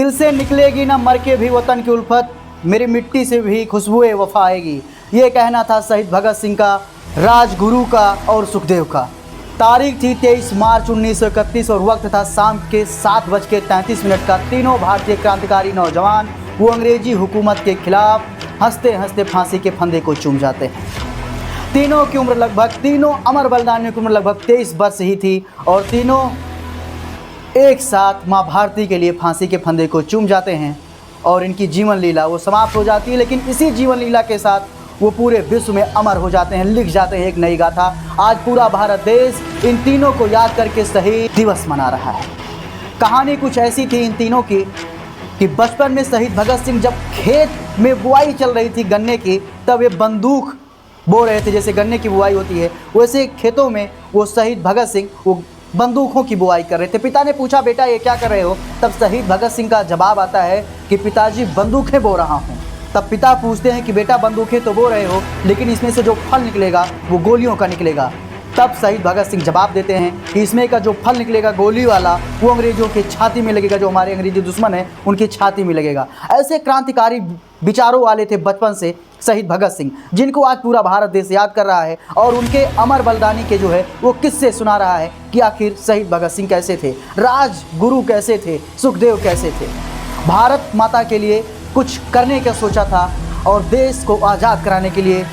दिल से निकलेगी ना मर के भी वतन की उल्फत, मेरी मिट्टी से भी खुशबुए वफा आएगी। ये कहना था शहीद भगत सिंह का, राजगुरु का और सुखदेव का। तारीख थी 23 मार्च 1931 और वक्त था शाम के 7:33 का। तीनों भारतीय क्रांतिकारी नौजवान वो अंग्रेजी हुकूमत के खिलाफ हंसते हंसते फांसी के फंदे को चूम जाते हैं। तीनों की उम्र लगभग, तीनों अमर बलिदानियों की उम्र लगभग 23 वर्ष ही थी और तीनों एक साथ माँ भारती के लिए फांसी के फंदे को चूम जाते हैं और इनकी जीवन लीला वो समाप्त हो जाती है। लेकिन इसी जीवन लीला के साथ वो पूरे विश्व में अमर हो जाते हैं, लिख जाते हैं एक नई गाथा। आज पूरा भारत देश इन तीनों को याद करके शहीद दिवस मना रहा है। कहानी कुछ ऐसी थी इन तीनों की कि बचपन में शहीद भगत सिंह जब खेत में बुआई चल रही थी गन्ने की, तब ये बंदूक बो रहे थे। जैसे गन्ने की बुआई होती है वैसे खेतों में वो शहीद भगत सिंह वो बंदूकों की बुआई कर रहे थे। पिता ने पूछा, बेटा ये क्या कर रहे हो? तब शहीद भगत सिंह का जवाब आता है कि पिताजी बंदूकें बो रहा हूँ। तब पिता पूछते हैं कि बेटा बंदूकें तो बो रहे हो, लेकिन इसमें से जो फल निकलेगा वो गोलियों का निकलेगा। तब शहीद भगत सिंह जवाब देते हैं कि इसमें का जो फल निकलेगा गोली वाला, वो अंग्रेजों की छाती में लगेगा, जो हमारे अंग्रेजी दुश्मन है उनकी छाती में लगेगा। ऐसे क्रांतिकारी विचारों वाले थे बचपन से शहीद भगत सिंह, जिनको आज पूरा भारत देश याद कर रहा है और उनके अमर बलिदानी के जो है वो किस्से सुना रहा है कि आखिर शहीद भगत सिंह कैसे थे, राजगुरु कैसे थे, सुखदेव कैसे थे। भारत माता के लिए कुछ करने का सोचा था और देश को आज़ाद कराने के लिए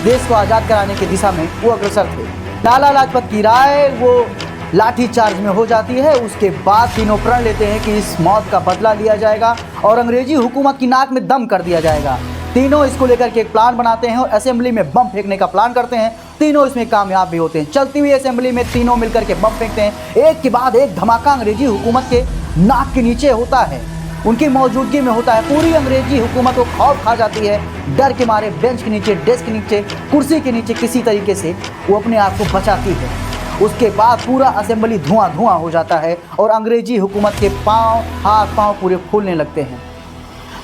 देश को आज़ाद कराने की दिशा में वो अग्रसर थे। लाला लाजपत की राय वो लाठी चार्ज में हो जाती है। उसके बाद तीनों प्रण लेते हैं कि इस मौत का बदला लिया जाएगा और अंग्रेजी हुकूमत की नाक में दम कर दिया जाएगा। तीनों इसको लेकर के एक प्लान बनाते हैं और असेंबली में बम फेंकने का प्लान करते हैं। तीनों इसमें कामयाब भी होते हैं। चलती हुई असेंबली में तीनों मिलकर के बम फेंकते हैं। एक के बाद एक धमाका अंग्रेजी हुकूमत के नाक के नीचे होता है, उनकी मौजूदगी में होता है। पूरी अंग्रेजी हुकूमत को खौफ खा जाती है। डर के मारे बेंच के नीचे, डेस्क के नीचे, कुर्सी के नीचे किसी तरीके से वो अपने आप को बचाती है। उसके बाद पूरा असेंबली धुआं धुआं हो जाता है और अंग्रेजी हुकूमत के हाथ पाँव पूरे फूलने लगते हैं।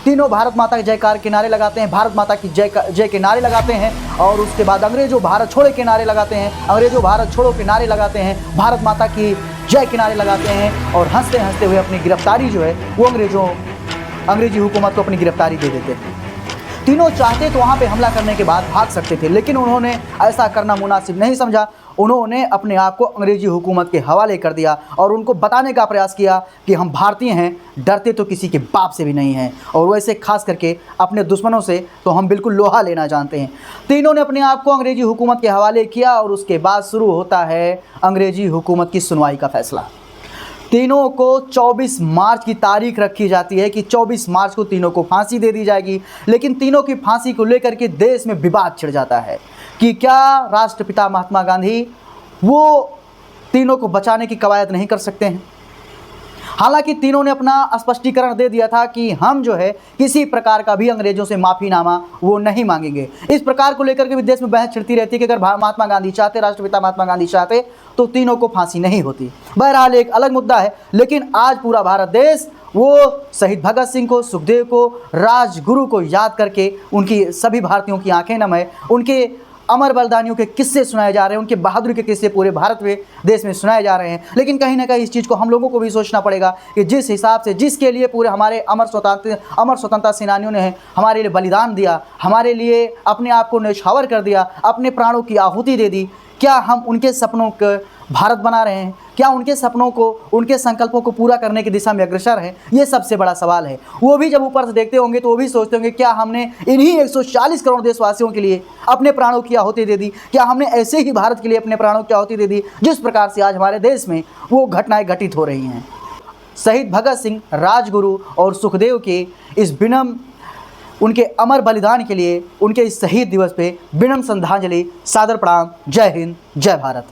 तीनों भारत माता के जयकार के नारे लगाते हैं, भारत माता की जय के नारे लगाते हैं और उसके बाद अंग्रेजों भारत छोड़ो के नारे लगाते हैं, अंग्रेजों भारत छोड़ो के नारे लगाते हैं, भारत माता की जय के नारे लगाते हैं और हंसते हंसते हुए अपनी गिरफ्तारी जो है वो अंग्रेजी हुकूमत को अपनी गिरफ्तारी दे देते हैं। तीनों चाहते तो वहाँ पे हमला करने के बाद भाग सकते थे, लेकिन उन्होंने ऐसा करना मुनासिब नहीं समझा। उन्होंने अपने आप को अंग्रेजी हुकूमत के हवाले कर दिया और उनको बताने का प्रयास किया कि हम भारतीय हैं, डरते तो किसी के बाप से भी नहीं हैं और वैसे खास करके अपने दुश्मनों से तो हम बिल्कुल लोहा लेना जानते हैं। तीनों ने अपने आप को अंग्रेजी हुकूमत के हवाले किया और उसके बाद शुरू होता है अंग्रेजी हुकूमत की सुनवाई का फैसला। तीनों को 24 मार्च की तारीख रखी जाती है कि 24 मार्च को तीनों को फांसी दे दी जाएगी। लेकिन तीनों की फांसी को लेकर के देश में विवाद छिड़ जाता है कि क्या राष्ट्रपिता महात्मा गांधी वो तीनों को बचाने की कवायद नहीं कर सकते हैं। हालांकि तीनों ने अपना स्पष्टीकरण दे दिया था कि हम जो है किसी प्रकार का भी अंग्रेजों से माफ़ीनामा वो नहीं मांगेंगे। इस प्रकार को लेकर के भी देश में बहस छिड़ती रहती है कि अगर महात्मा गांधी चाहते, राष्ट्रपिता महात्मा गांधी चाहते तो तीनों को फांसी नहीं होती। बहरहाल एक अलग मुद्दा है। लेकिन आज पूरा भारत देश वो शहीद भगत सिंह को, सुखदेव को, राजगुरु को याद करके उनकी सभी भारतीयों की आंखें नम है। उनके अमर बलिदानियों के किस्से सुनाए जा रहे हैं, उनके बहादुरी के किस्से पूरे भारत में देश में सुनाए जा रहे हैं। लेकिन कहीं ना कहीं इस चीज़ को हम लोगों को भी सोचना पड़ेगा कि जिस हिसाब से, जिसके लिए पूरे हमारे अमर स्वतंत्रता सेनानियों ने हमारे लिए बलिदान दिया, हमारे लिए अपने आप को न्यौछावर कर दिया, अपने प्राणों की आहुति दे दी, क्या हम उनके सपनों का भारत बना रहे हैं? क्या उनके सपनों को, उनके संकल्पों को पूरा करने की दिशा में अग्रसर हैं? ये सबसे बड़ा सवाल है। वो भी जब ऊपर से देखते होंगे तो वो भी सोचते होंगे, क्या हमने इन्हीं 140 करोड़ देशवासियों के लिए अपने प्राणों की आहुति दे दी? क्या हमने ऐसे ही भारत के लिए अपने प्राणों की आहुति दे दी जिस प्रकार से आज हमारे देश में वो घटनाएं घटित हो रही हैं? शहीद भगत सिंह, राजगुरु और सुखदेव के इस उनके अमर बलिदान के लिए, उनके इस शहीद दिवस पे विनम्र श्रद्धांजलि, सादर प्रणाम। जय हिंद, जय भारत।